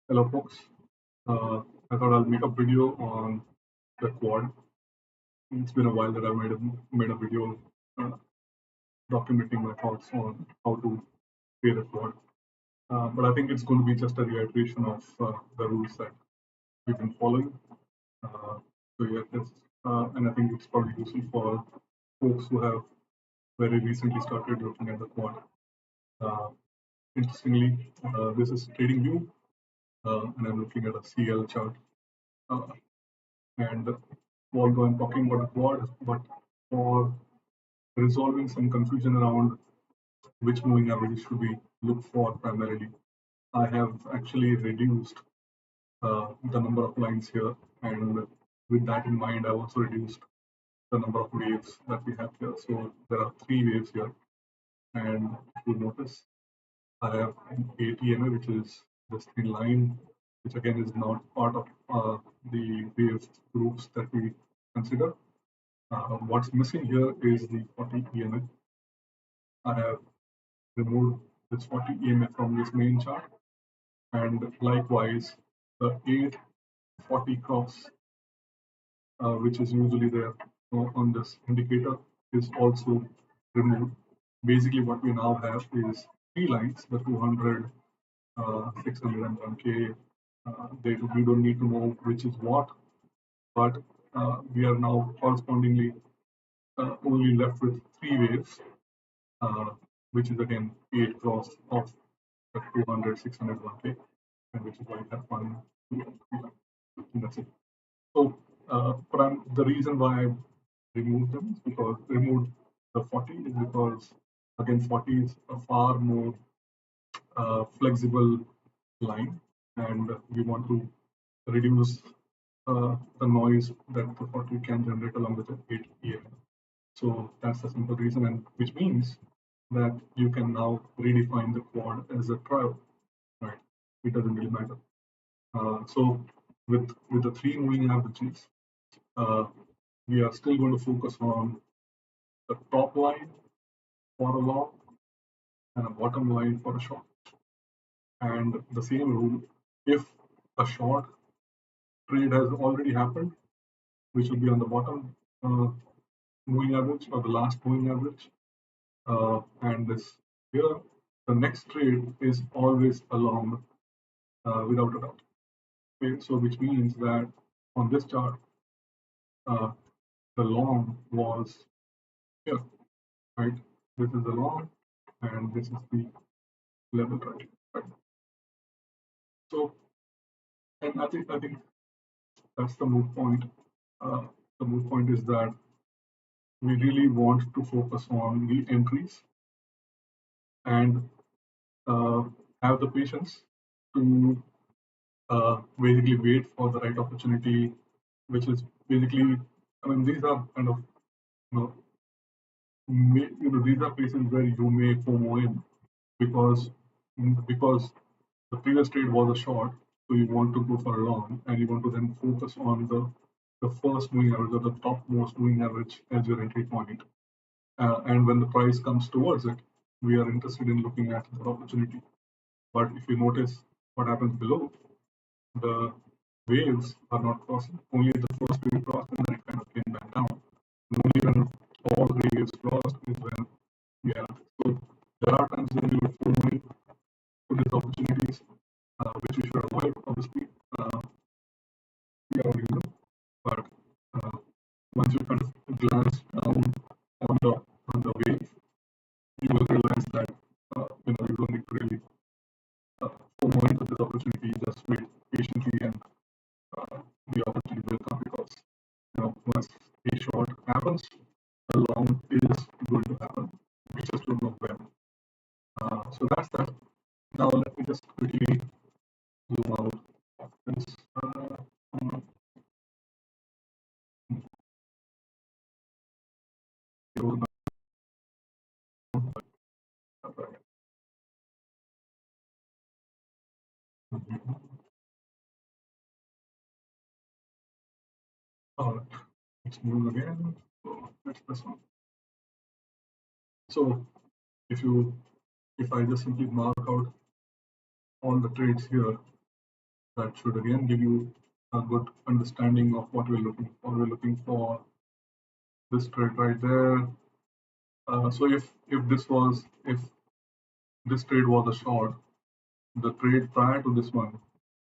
Hello, folks. I thought I'll make a video on the quad. It's been a while that I made a video uh, documenting my thoughts on how to create a quad. But I think it's going to be just a reiteration of the rules that we've been following. Uh, and I think it's probably useful for folks who have very recently started looking at the quad. Uh, Interestingly, this is TradingView, and I'm looking at a CL chart. Uh, and although I'm talking about a quad, but for resolving some confusion around which moving averages should we look for primarily, I have actually reduced the number of lines here, and with that in mind, I also reduced the number of waves that we have here. So there are three waves here, and if you notice, I have an ATMA, which is this thin line, which again is not part of the wave groups that we consider. What's missing here is the 40 EMF. I have removed this 40 EMF from this main chart, and likewise the 840 cross, which is usually there on this indicator, is also removed. Basically, what we now have is three lines: the 200, 600, and 1K. We don't need to know which is what, but we are now correspondingly only left with three waves, uh, which is again 8 cross of the 200, 600, 1K, and which is why we have one, two, and three. And that's it. So, the reason why I removed them is because removed the 40 is because again 40 is a far more flexible line, and we want to reduce the noise that the 40 can generate along with the 8 EMF. So that's the simple reason, and which means that you can now redefine the quad as a trial, right? It doesn't really matter. So with the three moving averages, uh, we are still going to focus on the top line for a long and a bottom line for a short. And the same rule, if a short trade has already happened, which will be on the bottom moving average or the last moving average, and this here, the next trade is always a long without a doubt. Okay, so which means that on this chart, uh, the long was here, right? This is the long, and this is the level, right? So, and I think that's the moot point. Uh, the moot point is that we really want to focus on the entries and uh, have the patience to basically wait for the right opportunity, which is basically, I mean, these are kind of, you know, these are places where you may FOMO in because because the previous trade was a short, so you want to go for a long, and you want to then focus on the first moving average or the topmost moving average as your entry point. And when the price comes towards it, we are interested in looking at the opportunity. But if you notice what happens below, the waves are not crossing. Only the first wave crossed and then it kind of came back down. And only when all three waves crossed is when, yeah. So there are times when you would only put these opportunities, which we should avoid, obviously. We are human, but uh, once you kind of glance down on the wave, you will realize that you don't need to really FOMO into this opportunity. Just wait patiently, and the opportunity will come because once a short happens, a long is going to happen. We just don't know when. So that's that. Now let me just quickly zoom out of this. Uh, All right, let's move again. So that's this one. So if you if I just simply mark out all the trades here, That should again give you a good understanding of what we're looking for. We're looking for this trade right there. So if this trade was a short, the trade prior to this one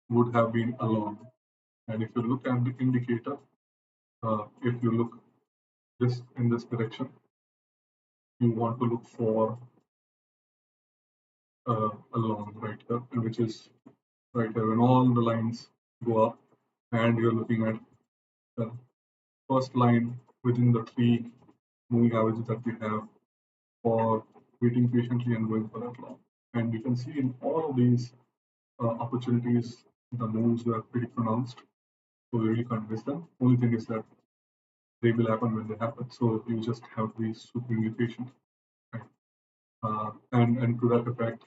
would have been a long. And if you look at the indicator, if you look this in this direction, you want to look for a long right here, which is right here when all the lines go up, and you're looking at the first line within the three moving averages that we have for waiting patiently and going for that long. And you can see in all of these opportunities, the moves were pretty pronounced, so you really can't miss them. Only thing is that they will happen when they happen, so you just have to be supremely patient. Right? And to that effect,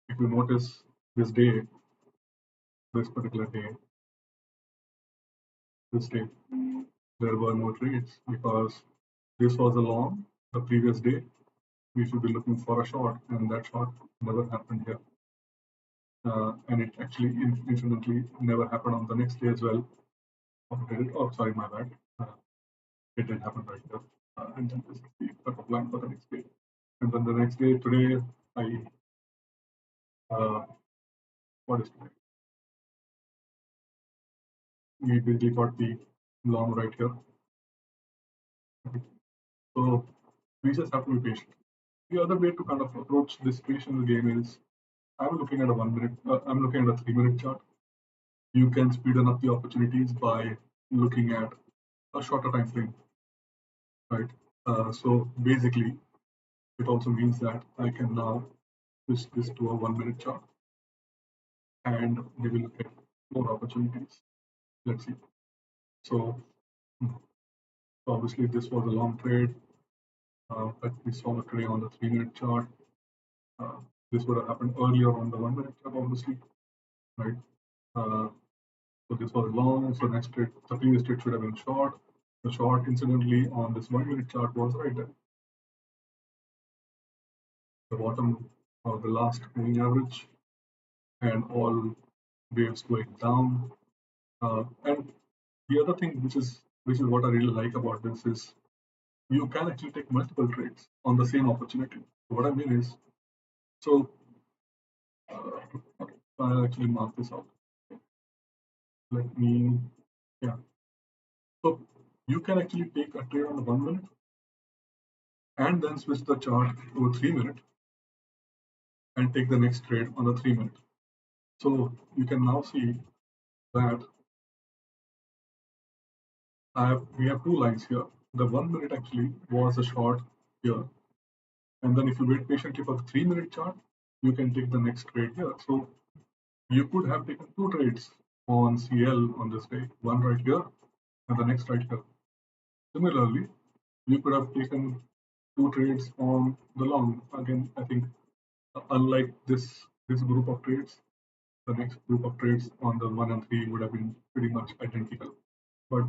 if you notice this day, this particular day, this day, there were no trades because this was a long. The previous day, we should be looking for a short, and that short never happened here. And it actually incidentally never happened on the next day as well. Or did it? Oh, sorry, my bad. It did happen right here. And then this is the cutoff line for the next day. And then the next day, today, what is today? We basically got the long right here. Okay. So we just have to be patient. The other way to kind of approach this patience game is I'm looking at a 1 minute, I'm looking at a 3 minute chart. You can speeden up the opportunities by looking at a shorter time frame, right? So basically, it also means that I can now switch this to a 1 minute chart and maybe look at more opportunities. Let's see. So obviously this was a long trade that we saw today on the 3 minute chart. This would have happened earlier on the 1 minute chart, obviously, right? So this was long. So next trade, the previous trade should have been short. The short, incidentally, on this 1 minute chart was right there. The bottom of the last moving average, and all waves going down. And the other thing, which is what I really like about this, is you can actually take multiple trades on the same opportunity. What I mean is, so okay, I'll actually mark this out. Let me, yeah. So you can actually take a trade on the 1 minute and then switch the chart to a 3 minute and take the next trade on the 3 minute. So you can now see that we have two lines here. The 1 minute actually was a short here. And then if you wait patiently for the 3 minute chart, you can take the next trade here. So you could have taken two trades on CL on this day, one right here and the next right here. Similarly, you could have taken two trades on the long. Again, I think unlike this group of trades, the next group of trades on the 1 and 3 would have been pretty much identical. But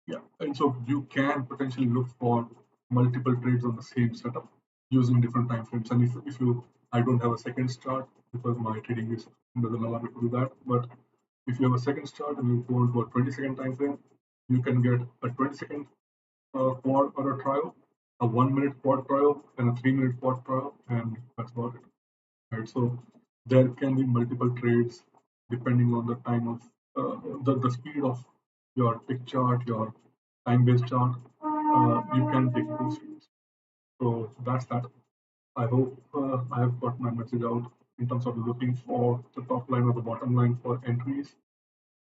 yeah, and so you can potentially look for multiple trades on the same setup using different time frames. And if you, I don't have a seconds chart because my trading is doesn't allow me to do that. But if you have a seconds chart and you go into a 20-second time frame, you can get a 20-second quad or a trial, a 1 minute quad trial, and a 3 minute quad trial, and that's about it. Right. So there can be multiple trades depending on the time of the speed of your tick chart, your time-based chart. You can take those trades. So that's that. I hope I have got my message out in terms of looking for the top line or the bottom line for entries.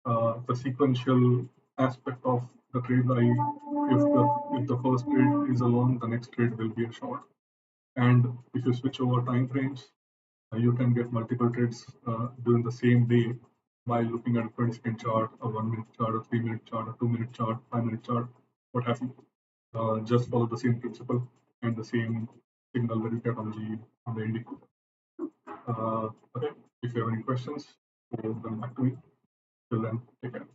The sequential aspect of the trade value. If the first trade is a long, the next trade will be a short. And if you switch over time frames, you can get multiple trades during the same day by looking at a 20-second chart, a 1 minute chart, a 3 minute chart, a 2 minute chart, 5 minute chart, what have you. Just follow the same principle and the same signal that you get on the indicator. Okay, if you have any questions, then back to me. Till then, take care.